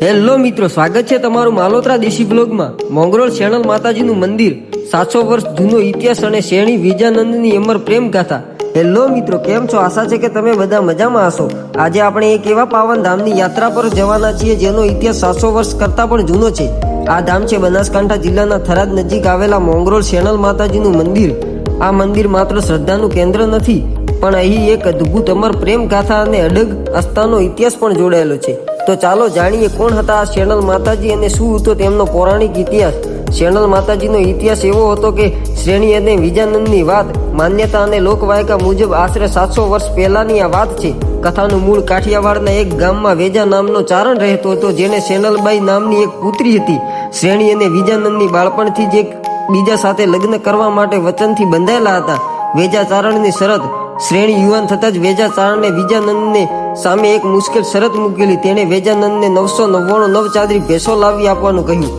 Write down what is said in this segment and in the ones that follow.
Hello મિત્રો, સ્વાગત છે તમારું માલોત્રા દેશી બ્લોગમાં। મોંગરોળ શેણલ માતાજીનું મંદિર, 700 વર્ષ જૂનો ઇતિહાસ અને શેણી વિજાનંદની અમર પ્રેમ ગાથા। હેલો મિત્રો, કેમ છો? આશા છે કે તમે બધા મજામાં હશો। આજે આપણે એક એવા પાવન ધામની યાત્રા પર જવાના છીએ જેનો ઇતિહાસ 700 વર્ષ કરતાં પણ જૂનો છે। આ ધામ છે બનાસકાંઠા જિલ્લાના થરાદ નજીક આવેલા મોંગરોળ શેણલ માતાજીનું મંદિર। આ મંદિર માત્ર શ્રદ્ધાનું કેન્દ્ર નથી, પણ અહીં એક અદ્ભુત અમર પ્રેમ ગાથા અને અડગ આસ્થાનો ઇતિહાસ પણ જોડાયેલો છે। તો ચાલો જાણીએ કોણ હતા આ શેણલ માતાજી અને શું હતો તેમનો પૌરાણિક ઇતિહાસ। શેણલ માતાજીનો ઇતિહાસ એવો હતો કે શ્રેણી અને વિજાનંદની વાત, માન્યતા અને લોકવાયકા મુજબ આશરે 700 વર્ષ પહેલાની આ વાત છે। કથાનું મૂળ કાઠિયાવાડના એક ગામમાં વેજા નામનો ચારણ રહેતો હતો, જેને શેનલબાઈ નામની એક પુત્રી હતી। શ્રેણી અને વિજાનંદની બાળપણથી જ એક બીજા સાથે લગ્ન કરવા માટે વચનથી બંધાયેલા હતા। વેજા ચારણની શરત, શ્રેણી યુવાન થતાં જ વેજા ચારણે વિજાનંદને સામે એક મુશ્કેલ શરત મૂકેલી। તેણે વેજાનંદને 999 નવચાદરી ભેંસો લાવી આપવાનું કહ્યું।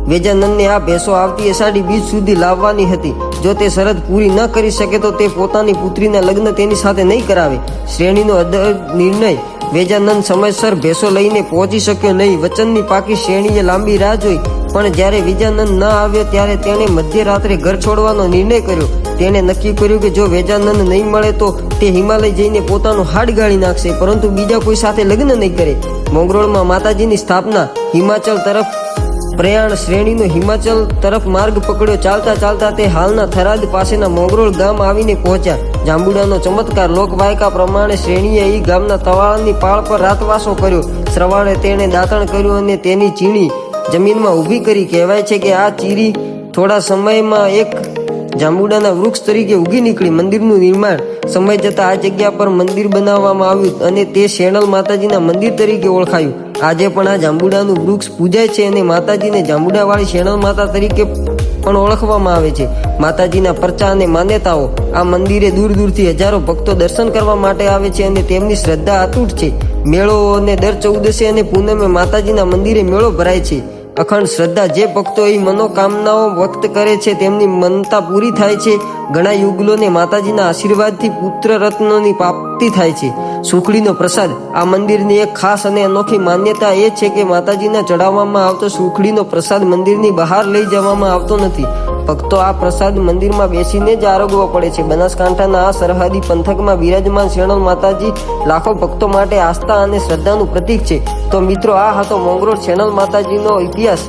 વેજાનંદને આ ભેંસો આવતી અષાઢી બીજ સુધી લાવવાની હતી। જો તે શરત પૂરી ન કરી શકે તો તે પોતાની પુત્રીના લગ્ન તેની સાથે નહીં કરાવે। શ્રેણીનો અડગ નિર્ણય, વેજાનંદ સમયસર ભેંસો લઈને પહોંચી શક્યો નહીં। વચનની પાકી શ્રેણીએ લાંબી રાહ જોઈ, પણ જ્યારે વિજાનંદ ન આવ્યો ત્યારે તેણે મધ્યરાત્રે ઘર છોડવાનો નિર્ણય કર્યો। તેણે નક્કી કર્યું કે જો વેજાનંદ નહીં મળે તો તે હિમાલય જઈને પોતાનું હાડ ગાળી નાખશે, પરંતુ બીજા કોઈ સાથે લગ્ન નહીં કરે। મોંગરોળમાં માતાજીની સ્થાપના, હિમાચલ તરફ પ્રયાણ, શ્રેણીનો હિમાચલ તરફ માર્ગ પકડ્યો। ચાલતા ચાલતા તે હાલના થરાદ પાસેના મોંગરોળ ગામ આવીને પહોંચ્યા। જાંબુડાનો ચમત્કાર, લોકવાયકા પ્રમાણે શ્રેણીએ એ ગામના તવાળાની પાળ પર રાતવાસો કર્યો। સવારે તેણે દાંતણ કર્યું અને તેની ચીણી જમીનમાં ઊભી કરી। કહેવાય છે કે આ ચીરી થોડા સમયમાં એક જાંબુડાના વૃક્ષ તરીકે ઉગી નીકળી। મંદિરનું નિર્માણ, સમય જતાં આ જગ્યા પર મંદિર બનાવવામાં આવ્યું અને તે શેણલ માતાજીના મંદિર તરીકે ઓળખાયું। આજે પણ આ જાંબુડાનું વૃક્ષ પૂજાય છે અને માતાજીને જાંબુડાવાળી શેણલ માતા તરીકે પણ ઓળખવામાં આવે છે। માતાજીના પરચા અને માન્યતાઓ, આ મંદિરે દૂર દૂરથી હજારો ભક્તો દર્શન કરવા માટે આવે છે અને તેમની શ્રદ્ધા અતૂટ છે। મેળો અને દર 14 અને પૂનમે માતાજીના મંદિરે મેળો ભરાય છે। અખંડ શ્રદ્ધા, જે ભક્તો એ મનોકામનાઓ વ્યક્ત કરે છે તેમની મનતા પૂરી થાય છે। ઘણા યુગલોને માતાજીના આશીર્વાદથી પુત્ર રત્નોની પ્રાપ્તિ થાય છે। સુખડીનો પ્રસાદ, આ મંદિરની એક ખાસ અને અનોખી માન્યતા એ છે કે માતાજીને ચડાવવામાં આવતો સુખડીનો પ્રસાદ મંદિરની બહાર લઈ જવામાં આવતો નથી। ભક્તો આ પ્રસાદ મંદિરમાં બેસીને જ આરોગવો પડે છે। બનાસકાંઠાના આ સરહદી પંથકમાં બિરાજમાન શેણલ માતાજી લાખો ભક્તો માટે આસ્થા અને શ્રદ્ધાનું પ્રતીક છે। તો મિત્રો, આ હતો મોંગરોળ શેણલ માતાજીનો ઇતિહાસ।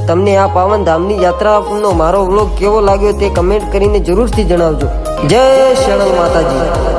તમને આ પાવન ધામની યાત્રાનો મારો વ્લોગ કેવો લાગ્યો તે કમેન્ટ કરીને જરૂરથી જણાવજો। જય શેણલ માતાજી।